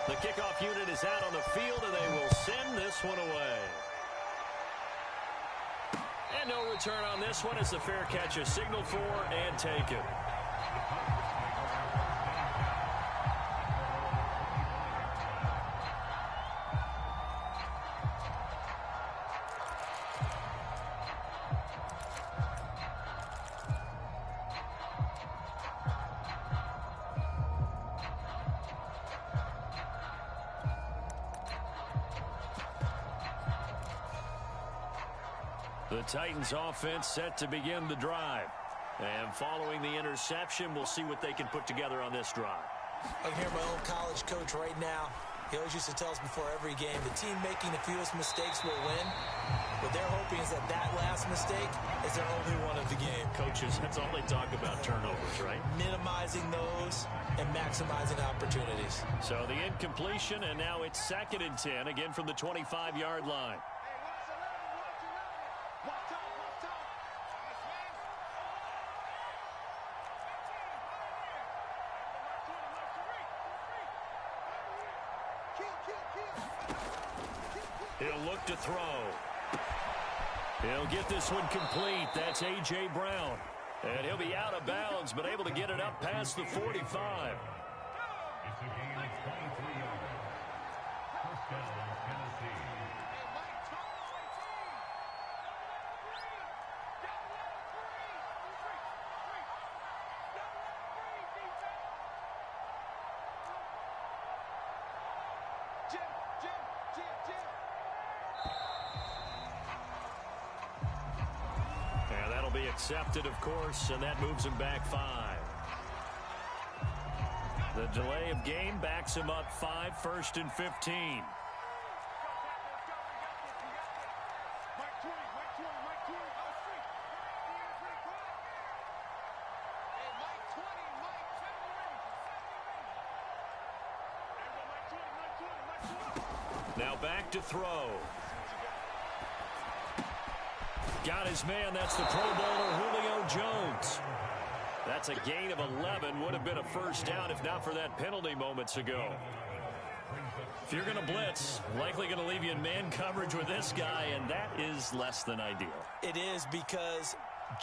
The kickoff unit is out on the field, and they will send this one away. And no return on this one as the fair catch is signaled for and taken. The Titans offense set to begin the drive. And following the interception, we'll see what they can put together on this drive. I can hear my own college coach right now. He always used to tell us before every game, the team making the fewest mistakes will win. What they're hoping is that that last mistake is their only one of the game. Coaches, that's all they talk about, turnovers, right? Minimizing those and maximizing opportunities. So the incompletion, and now it's 2nd and 10, again from the 25-yard line. He'll look to throw. He'll get this one complete. That's A.J. Brown. And he'll be out of bounds, but able to get it up past the 45. It's a gain of 23 yards. First down, Tennessee. And that'll be accepted, of course, and that moves him back 5. The delay of game backs him up 5, 1st and 15. Now back to throw. Got his man. That's the Pro Bowler Julio Jones. That's a gain of 11. Would have been a first down if not for that penalty moments ago. If you're going to blitz, likely going to leave you in man coverage with this guy, and that is less than ideal. It is, because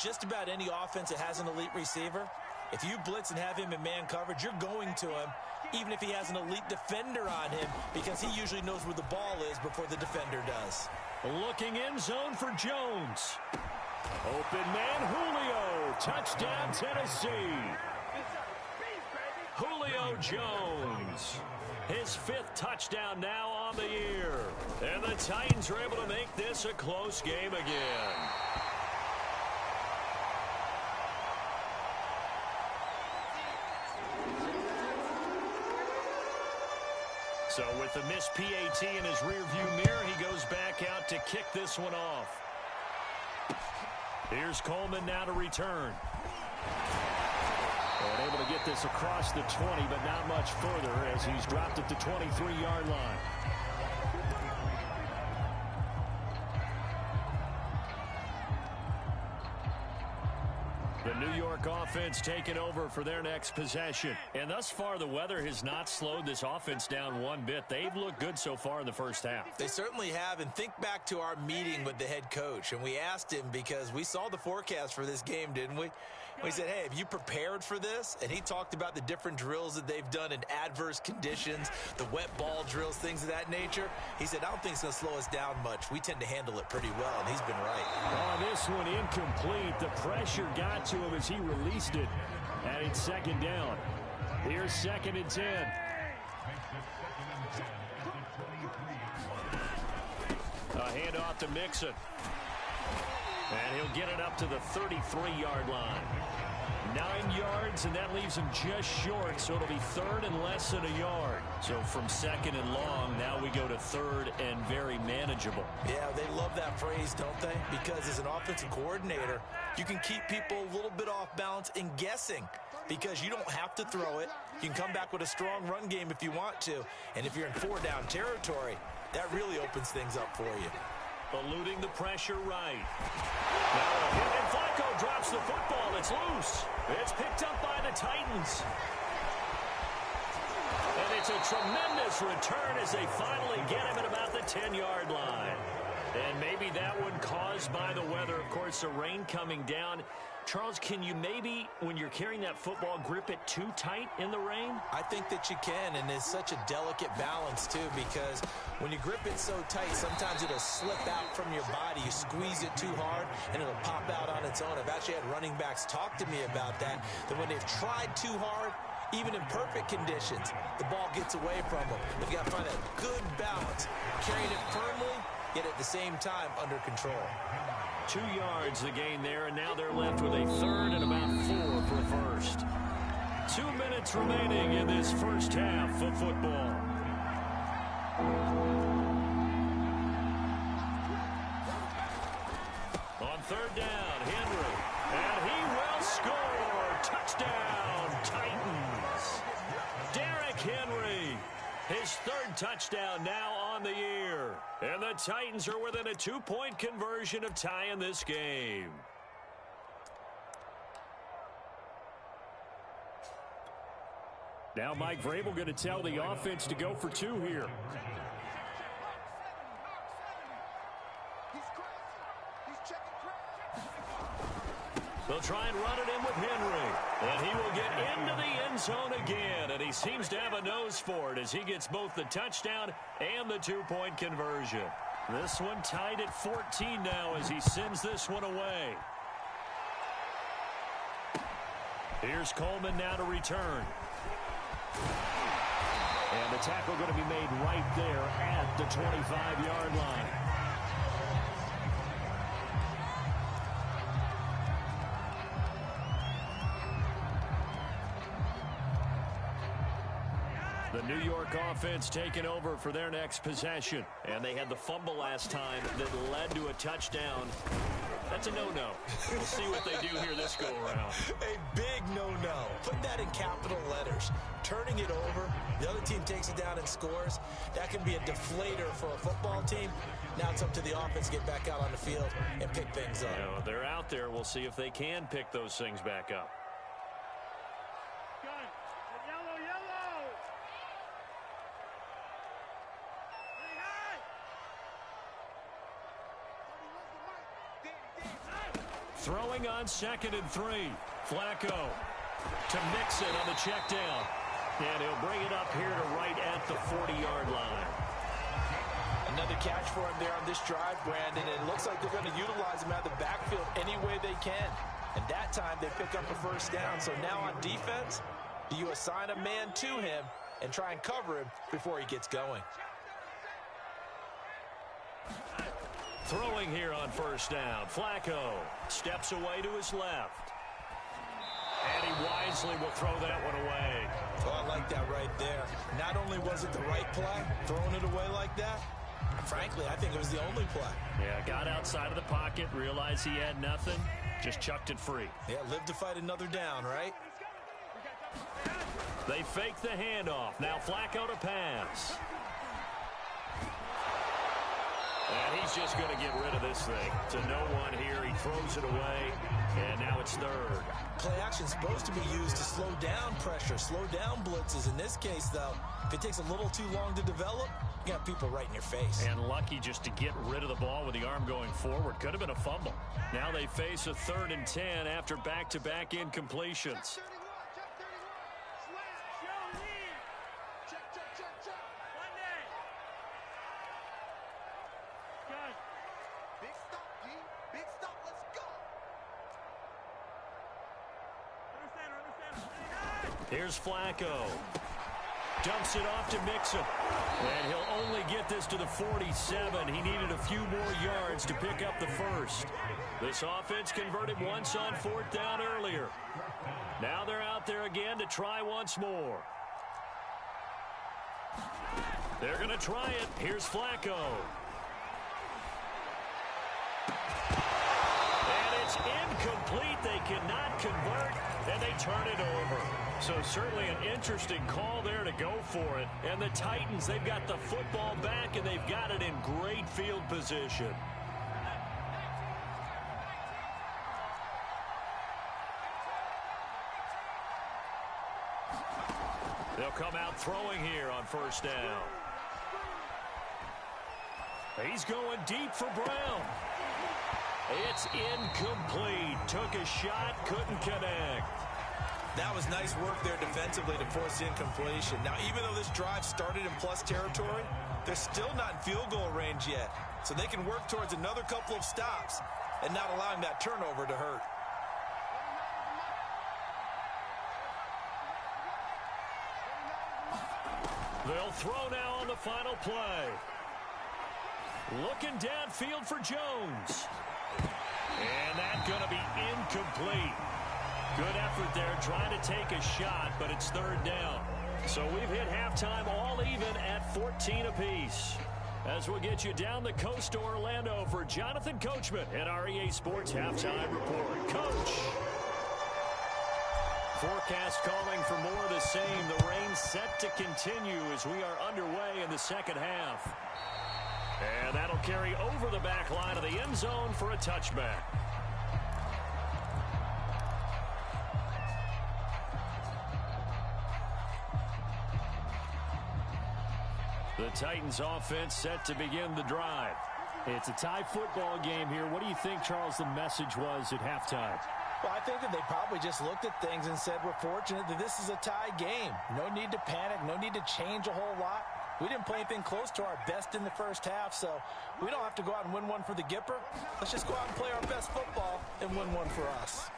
just about any offense that has an elite receiver, if you blitz and have him in man coverage, you're going to him, even if he has an elite defender on him, because he usually knows where the ball is before the defender does. Looking in zone for Jones. Open man, Julio. Touchdown, Tennessee. Julio Jones. His 5th touchdown now on the year. And the Titans are able to make this a close game again. So with the missed PAT in his rearview mirror, he goes back out to kick this one off. Here's Coleman now to return. And able to get this across the 20, but not much further as he's dropped at the 23-yard line. The New York offense taking over for their next possession. And thus far, the weather has not slowed this offense down one bit. They've looked good so far in the first half. They certainly have, and think back to our meeting with the head coach, and we asked him because we saw the forecast for this game, didn't we? We said, hey, have you prepared for this? And he talked about the different drills that they've done in adverse conditions, the wet ball drills, things of that nature. He said, I don't think it's going to slow us down much. We tend to handle it pretty well, and he's been right. Oh, this one incomplete. The pressure got to him as he released it. And it's 2nd down. Here's 2nd and 10. A handoff to Mixon. And he'll get it up to the 33-yard line. 9 yards, and that leaves him just short, so it'll be 3rd and less than a yard. So from 2nd and long, now we go to 3rd and very manageable. Yeah, they love that phrase, don't they? Because as an offensive coordinator, you can keep people a little bit off balance and guessing, because you don't have to throw it. You can come back with a strong run game if you want to. And if you're in 4-down territory, that really opens things up for you. Eluding the pressure right. And Flacco drops the football. It's loose. It's picked up by the Titans. And It's a tremendous return as they finally get him at about the 10-yard line. And maybe that one caused by the weather. Of course, the rain coming down. Charles, can you maybe, when you're carrying that football, grip it too tight in the rain? I think that you can, and it's such a delicate balance, too, because when you grip it so tight, sometimes it'll slip out from your body. You squeeze it too hard, and it'll pop out on its own. I've actually had running backs talk to me about that when they've tried too hard, even in perfect conditions, the ball gets away from them. They've got to find that good balance, carrying it firmly, yet at the same time under control. 2 yards the gain there, and now they're left with a third and about 4 for first. 2 minutes remaining in this first half of football. On third down, Henry, and he will score. Touchdown, Titans. Derrick Henry, his third touchdown now on the year. And the Titans are within a 2-point conversion of tying this game. Now Mike Vrabel going to tell the offense to go for 2 here. They'll try and run it in with Henry. And he will get into the end zone again. And he seems to have a nose for it as he gets both the touchdown and the 2-point conversion. This one tied at 14 now as he sends this one away. Here's Coleman now to return. And the tackle going to be made right there at the 25-yard line. The New York offense taking over for their next possession. And they had the fumble last time that led to a touchdown. That's a no-no. We'll see what they do here this go-around. A big no-no. Put that in capital letters. Turning it over, the other team takes it down and scores. That can be a deflator for a football team. Now it's up to the offense to get back out on the field and pick things up. You know, they're out there. We'll see if they can pick those things back up. Throwing on 2nd and 3. Flacco to Mixon on the check down. And he'll bring it up here to right at the 40-yard line. Another catch for him there on this drive, Brandon. It looks like they're going to utilize him out of the backfield any way they can. And that time they pick up a first down. So now on defense, do you assign a man to him and try and cover him before he gets going? Throwing here on first down. Flacco steps away to his left. And he wisely will throw that one away. Oh, I like that right there. Not only was it the right play, throwing it away like that, frankly, I think it was the only play. Yeah, got outside of the pocket, realized he had nothing, just chucked it free. Yeah, live to fight another down, right? They fake the handoff. Now Flacco to pass. And he's just going to get rid of this thing. To no one here. He throws it away, and now it's third. Play action's supposed to be used to slow down pressure, slow down blitzes. In this case, though, if it takes a little too long to develop, you got people right in your face. And lucky just to get rid of the ball with the arm going forward. Could have been a fumble. Now they face a 3rd and 10 after back-to-back incompletions. Here's Flacco. Dumps it off to Mixon. And he'll only get this to the 47. He needed a few more yards to pick up the first. This offense converted once on 4th down earlier. Now they're out there again to try once more. They're going to try it. Here's Flacco. And it's incomplete. They cannot convert, and they turn it over. So certainly an interesting call there to go for it. And the Titans, they've got the football back, and they've got it in great field position. They'll come out throwing here on first down. He's going deep for Brown. It's incomplete. Took a shot, couldn't connect. That was nice work there defensively to force the incompletion. Now, even though this drive started in plus territory, they're still not in field goal range yet. So they can work towards another couple of stops and not allowing that turnover to hurt. They'll throw now on the final play. Looking downfield for Jones. And that's going to be incomplete. Good effort there trying to take a shot, but it's third down. So we've hit halftime all even at 14 apiece. As we'll get you down the coast to Orlando for Jonathan Coachman at our EA Sports Halftime Report. Coach. Forecast calling for more of the same. The rain set to continue as we are underway in the second half. And that'll carry over the back line of the end zone for a touchback. The Titans offense set to begin the drive. It's a tie football game here. What do you think, Charles, the message was at halftime? Well, I think that they probably just looked at things and said, we're fortunate that this is a tie game. No need to panic, no need to change a whole lot. We didn't play anything close to our best in the first half, so we don't have to go out and win one for the Gipper. Let's just go out and play our best football and win one for us.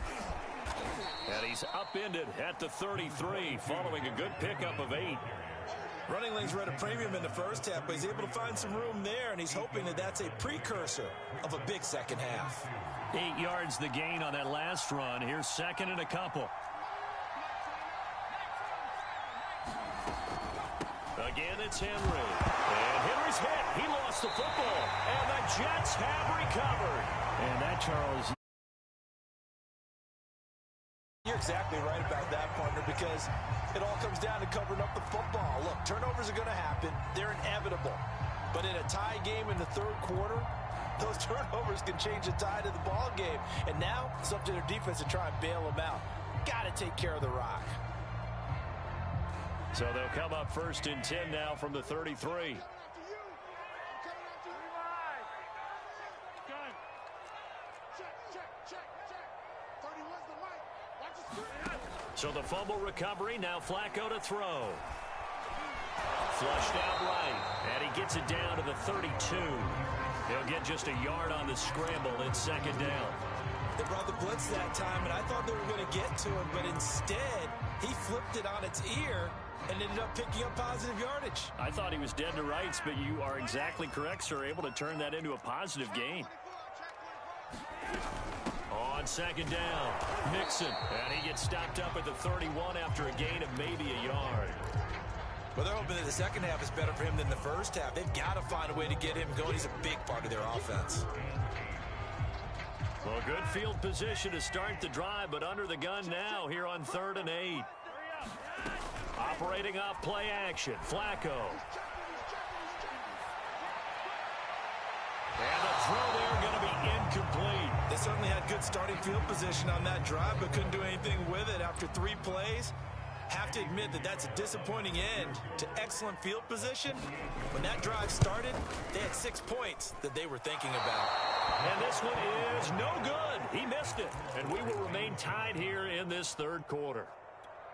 And he's upended at the 33 following a good pickup of 8. Running lanes were at a premium in the first half, but he's able to find some room there, and he's hoping that that's a precursor of a big second half. 8 yards the gain on that last run. Here's second and a couple. Again, it's Henry. And Henry's hit. He lost the football. And the Jets have recovered. And that, Charles... You're exactly right about that, partner, because it all comes down to covering up the football. Look, turnovers are going to happen. They're inevitable. But in a tie game in the third quarter, those turnovers can change the tide of the ball game. And now it's up to their defense to try and bail them out. Got to take care of the rock. So they'll come up first and 10 now from the 33. So the fumble recovery, now Flacco to throw. Flushed out right, and he gets it down to the 32. He'll get just a yard on the scramble. It's second down. They brought the blitz that time, and I thought they were going to get to him, but instead, he flipped it on its ear and ended up picking up positive yardage. I thought he was dead to rights, but you are exactly correct, sir. Able to turn that into a positive gain. On second down, Mixon, and he gets stopped up at the 31 after a gain of maybe a yard. Well, they're hoping that the second half is better for him than the first half. They've got to find a way to get him going. He's a big part of their offense. Well, good field position to start the drive, but under the gun now here on 3rd and 8. Operating off play action, Flacco. And the throw there going to be incomplete. They certainly had good starting field position on that drive, but couldn't do anything with it after 3 plays. Have to admit that that's a disappointing end to excellent field position. When that drive started, they had 6 points that they were thinking about. And this one is no good. He missed it. And we will remain tied here in this third quarter.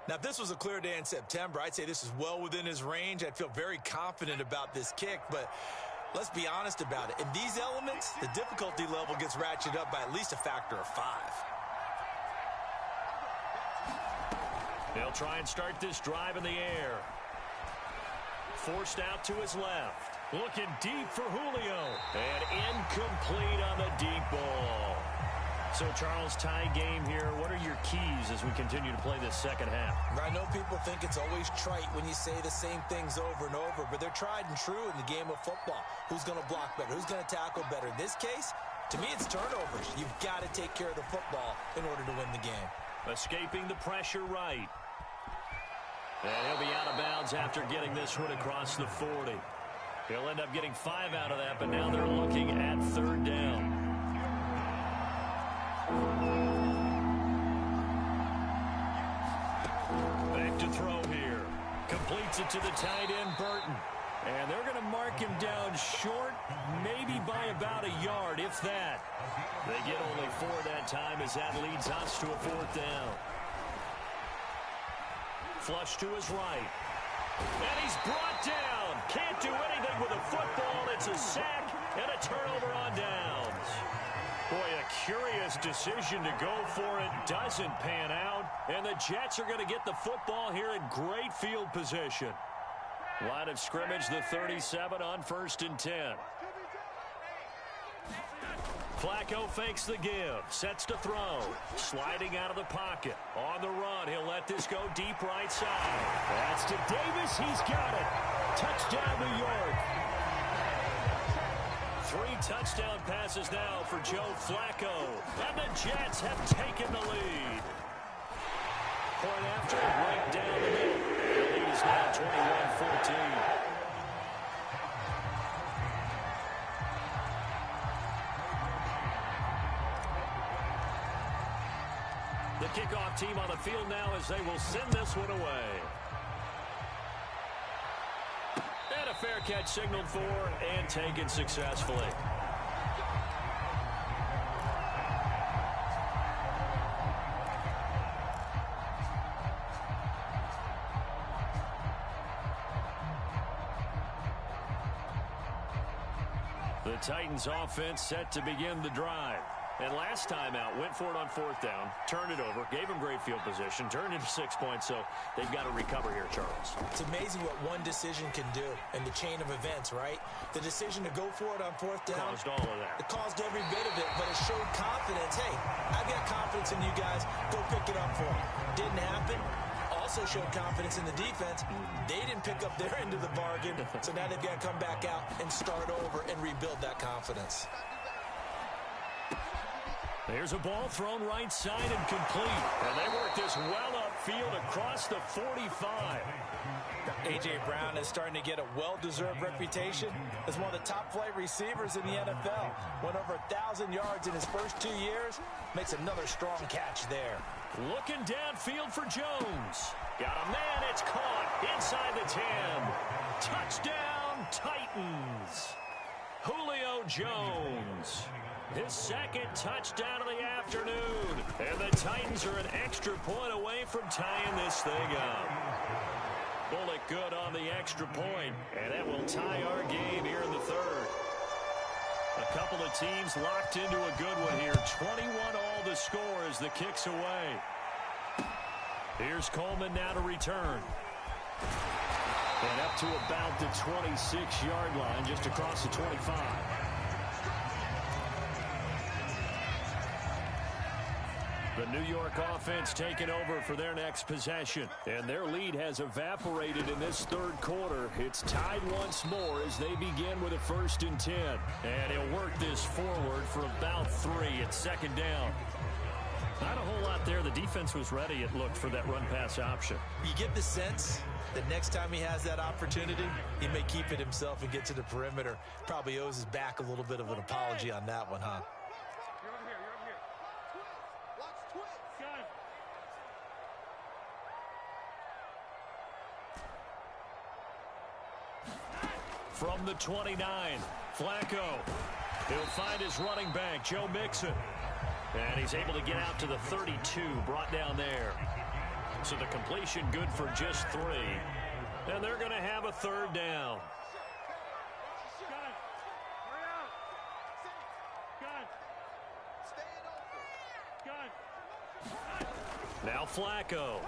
Now, if this was a clear day in September, I'd say this is well within his range. I'd feel very confident about this kick, but let's be honest about it. In these elements, the difficulty level gets ratcheted up by at least a factor of 5. They'll try and start this drive in the air. Forced out to his left. Looking deep for Julio. And incomplete on the deep ball. So, Charles, tie game here. What are your keys as we continue to play this second half? I know people think it's always trite when you say the same things over and over, but they're tried and true in the game of football. Who's going to block better? Who's going to tackle better? In this case, to me, it's turnovers. You've got to take care of the football in order to win the game. Escaping the pressure right. And he'll be out of bounds after getting this one across the 40. He'll end up getting 5 out of that, but now they're looking at 3rd down. Back to throw here. Complete Gets it to the tight end, Burton. And they're going to mark him down short, maybe by about a yard, if that. They get only 4 that time as that leads us to a 4th down. Flush to his right. And he's brought down. Can't do anything with a football. It's a sack and a turnover on downs. Boy, a curious decision to go for it. Doesn't pan out. And the Jets are going to get the football here in great field position. Line of scrimmage, the 37 on 1st and 10. Flacco fakes the give, sets to throw, sliding out of the pocket. On the run, he'll let this go deep right side. That's to Davis, he's got it. Touchdown, New York. 3 touchdown passes now for Joe Flacco. And the Jets have taken the lead. Point after, right down the middle. The lead is now 21-14. The kickoff team on the field now as they will send this one away. And a fair catch signaled for and taken successfully. The Titans offense set to begin the drive. And last time out, went for it on 4th down, turned it over, gave them great field position, turned into 6 points, so they've got to recover here, Charles. It's amazing what one decision can do in the chain of events, right? The decision to go for it on 4th down. Caused all of that. It caused every bit of it, but it showed confidence. Hey, I've got confidence in you guys. Go pick it up for them. Didn't happen. Also showed confidence in the defense. They didn't pick up their end of the bargain, so now they've got to come back out and start over and rebuild that confidence. There's a ball thrown right side and complete. And they work this well upfield across the 45. A.J. Brown is starting to get a well-deserved reputation as one of the top-flight receivers in the NFL. Went over 1,000 yards in his first 2 years. Makes another strong catch there. Looking downfield for Jones. Got a man, it's caught inside the 10. Touchdown, Titans. Julio Jones. His 2nd touchdown of the afternoon. And the Titans are an extra point away from tying this thing up. Bullock good on the extra point. And that will tie our game here in the 3rd. A couple of teams locked into a good one here. 21 all the score as the kick's away. Here's Coleman now to return. And up to about the 26-yard line, just across the 25. The New York offense taking over for their next possession. And their lead has evaporated in this 3rd quarter. It's tied once more as they begin with a 1st and 10. And he'll work this forward for about 3 at 2nd down. Not a whole lot there. The defense was ready, it looked, for that run-pass option. You get the sense that next time he has that opportunity, he may keep it himself and get to the perimeter. Probably owes his back a little bit of an apology on that one, huh? From the 29, Flacco. He'll find his running back, Joe Mixon. And he's able to get out to the 32, brought down there. So the completion good for just 3. And they're going to have a 3rd down. Now Flacco.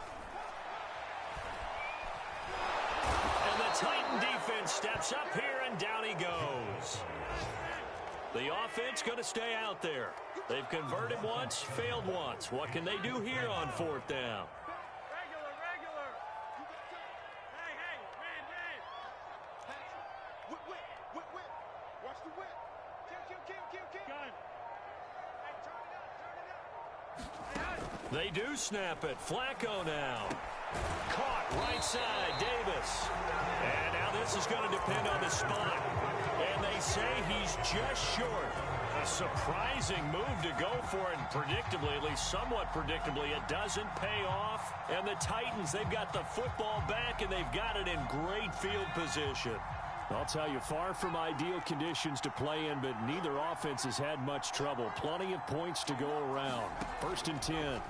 And the Titan defense steps up here, and down he goes. The offense going to stay out there. They've converted once, failed once. What can they do here on 4th down? Regular. Hey, man. Whip. Watch the whip. Kill. Gun. Hey, turn it up. They do snap it. Flacco now. Caught right side, Davis. And now this is going to depend on the spot. And they say he's just short. A surprising move to go for it, and predictably, at least somewhat predictably, it doesn't pay off. And the Titans, they've got the football back, and they've got it in great field position. I'll tell you, far from ideal conditions to play in, but neither offense has had much trouble. Plenty of points to go around. 1st and 10.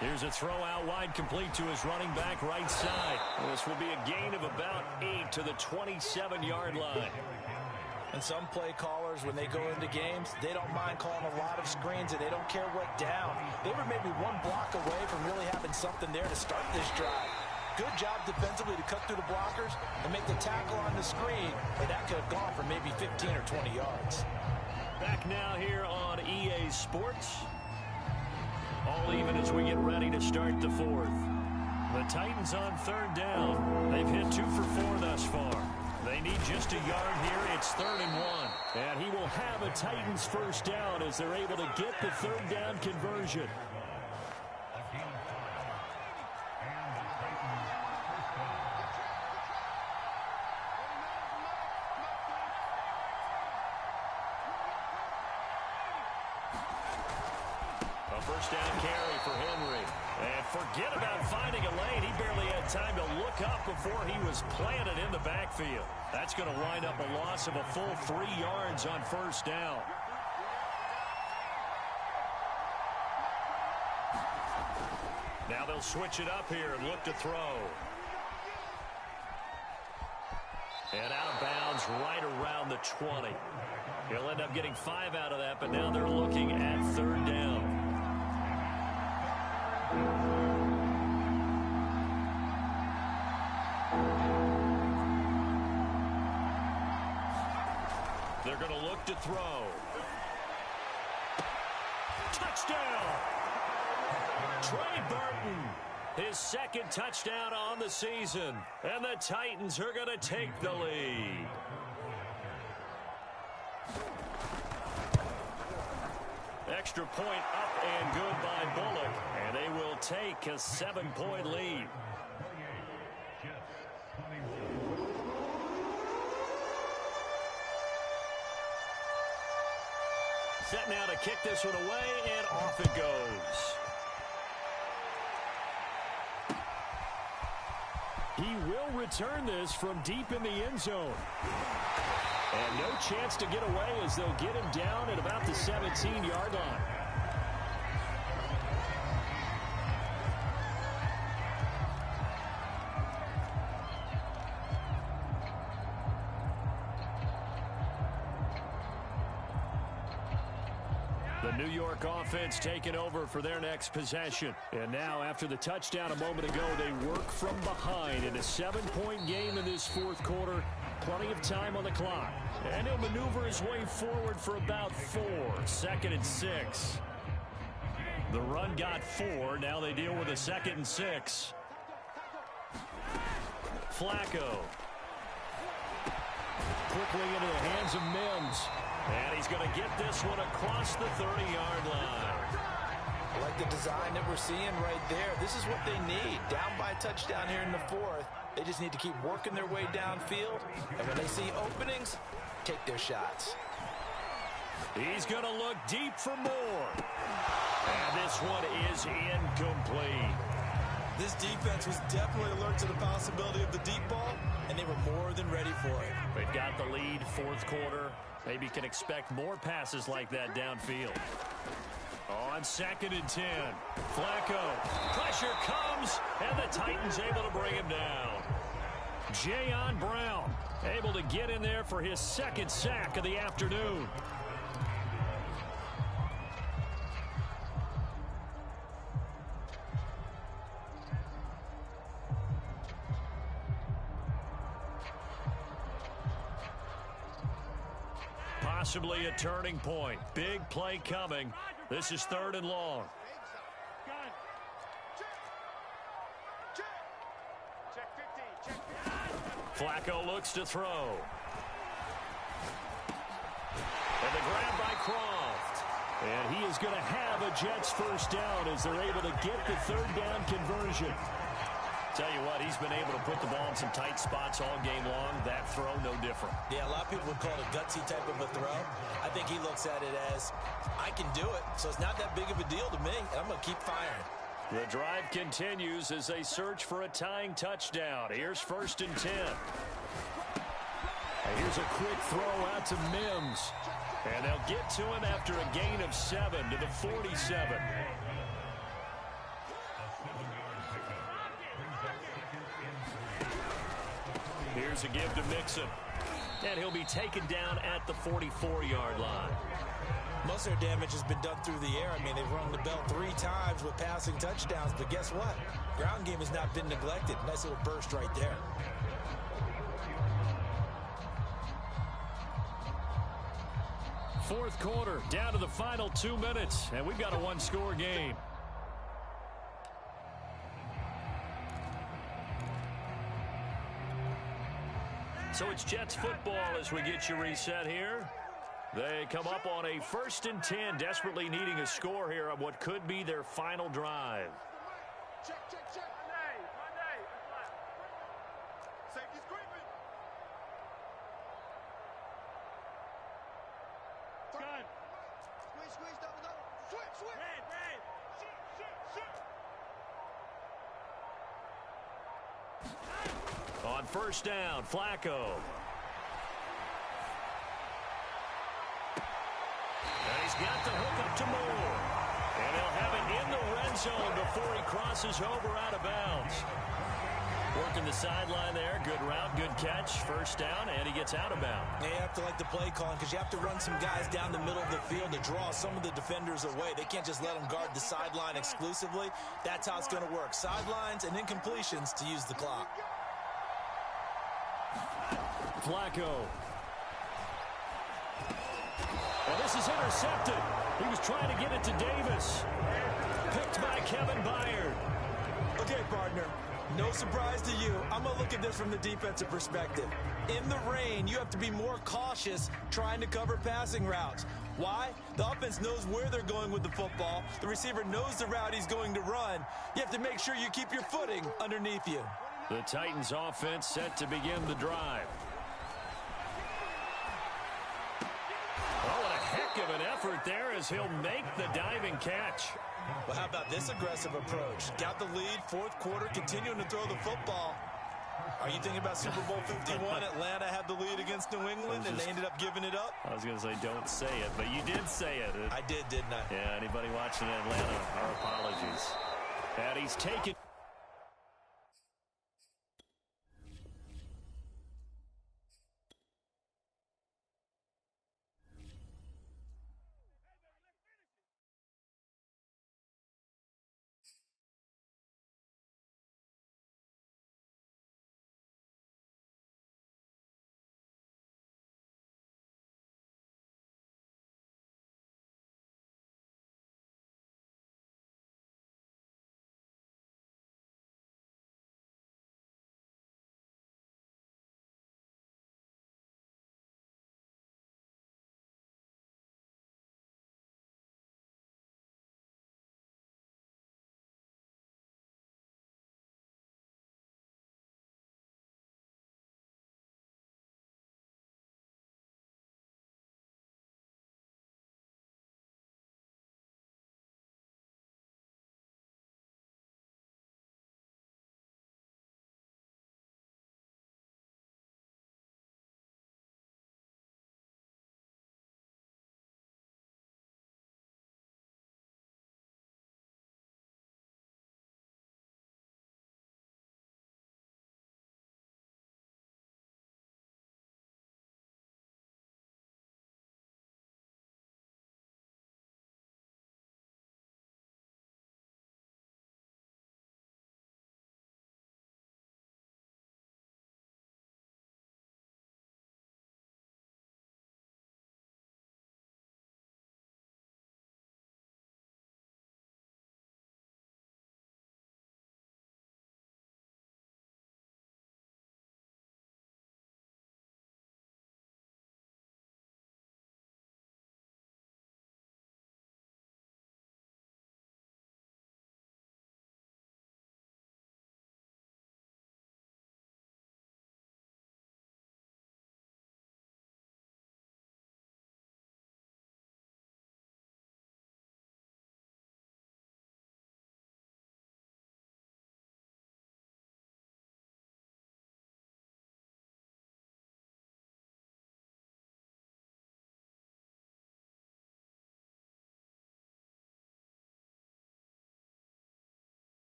Here's a throw out wide, complete to his running back right side. This will be a gain of about 8 to the 27-yard line. And some play callers, when they go into games, they don't mind calling a lot of screens, and they don't care what down. They were maybe one block away from really having something there to start this drive. Good job defensively to cut through the blockers and make the tackle on the screen, and that could have gone for maybe 15 or 20 yards. Back now here on EA Sports. All even as we get ready to start the 4th. The Titans on 3rd down. They've hit 2 for 4 thus far. They need just a yard here. It's 3rd and 1. And he will have a Titans 1st down as they're able to get the 3rd down conversion. A 1st down carry for Henry. And forget about finding a lane. He barely had time to look up before he was planted in the backfield. That's going to wind up a loss of a full 3 yards on 1st down. Now they'll switch it up here and look to throw. And out of bounds right around the 20. He'll end up getting 5 out of that, but now they're looking at 3rd down. They're going to look to throw. Touchdown! Trey Burton, his 2nd touchdown on the season. And the Titans are going to take the lead. Extra point up and good by Bullock. And they will take a 7-point lead. Set now to kick this one away, and off it goes. He will return this from deep in the end zone. And no chance to get away as they'll get him down at about the 17-yard line. The New York offense taking over for their next possession. And now, after the touchdown a moment ago, they work from behind in a 7-point game in this 4th quarter. Plenty of time on the clock. And he'll maneuver his way forward for about 4. 2nd and 6. The run got 4. Now they deal with a 2nd and 6. Flacco. Quickly into the hands of Mims. And he's going to get this one across the 30-yard line. I like the design that we're seeing right there. This is what they need. Down by a touchdown here in the 4th. They just need to keep working their way downfield. And when they see openings, take their shots. He's going to look deep for more. And this one is incomplete. This defense was definitely alert to the possibility of the deep ball, and they were more than ready for it. They've got the lead, 4th quarter. Maybe can expect more passes like that downfield. On 2nd and 10, Flacco. Pressure comes, and the Titans able to bring him down. Jayon Brown able to get in there for his 2nd sack of the afternoon. Possibly a turning point. Big play coming. This is 3rd and long. Flacco looks to throw. And the grab by Croft. And he is going to have a Jets 1st down as they're able to get the 3rd down conversion. Tell you what, he's been able to put the ball in some tight spots all game long. That throw, no different. Yeah, a lot of people would call it a gutsy type of a throw. I think he looks at it as, I can do it, so it's not that big of a deal to me, and I'm going to keep firing. The drive continues as they search for a tying touchdown. Here's 1st and 10. And here's a quick throw out to Mims. And they'll get to him after a gain of 7 to the 47. Here's a give to Mixon. And he'll be taken down at the 44-yard line. Most of their damage has been done through the air. I mean, they've rung the bell 3 times with passing touchdowns, but guess what? Ground game has not been neglected. Nice little burst right there. Fourth quarter, down to the final 2 minutes, and we've got a one-score game. So it's Jets football as we get you reset here. They come up on a 1st and 10, desperately needing a score here on what could be their final drive. Check, check, check. Monday. Safety's creeping. Gun. Squeeze, double. Switch. Red. Shoot. On 1st down, Flacco. And he's got the hook up to Moore. And he'll have it in the red zone before he crosses over out of bounds. Working the sideline there. Good route, good catch. 1st down, and he gets out of bounds. Yeah, you have to like the play calling because you have to run some guys down the middle of the field to draw some of the defenders away. They can't just let them guard the sideline exclusively. That's how it's going to work. Sidelines and incompletions to use the clock. Flacco. And this is intercepted. He was trying to get it to Davis. Picked by Kevin Byard. Okay, partner. No surprise to you. I'm going to look at this from the defensive perspective. In the rain, you have to be more cautious trying to cover passing routes. Why? The offense knows where they're going with the football. The receiver knows the route he's going to run. You have to make sure you keep your footing underneath you. The Titans offense set to begin the drive. Oh, what a heck of an effort there as he'll make the diving catch. Well, how about this aggressive approach? Got the lead, 4th quarter, continuing to throw the football. Are you thinking about Super Bowl 51? Atlanta had the lead against New England, and they ended up giving it up? I was going to say don't say it, but you did say it. I did, didn't I? Yeah, anybody watching Atlanta, our apologies. And he's taken...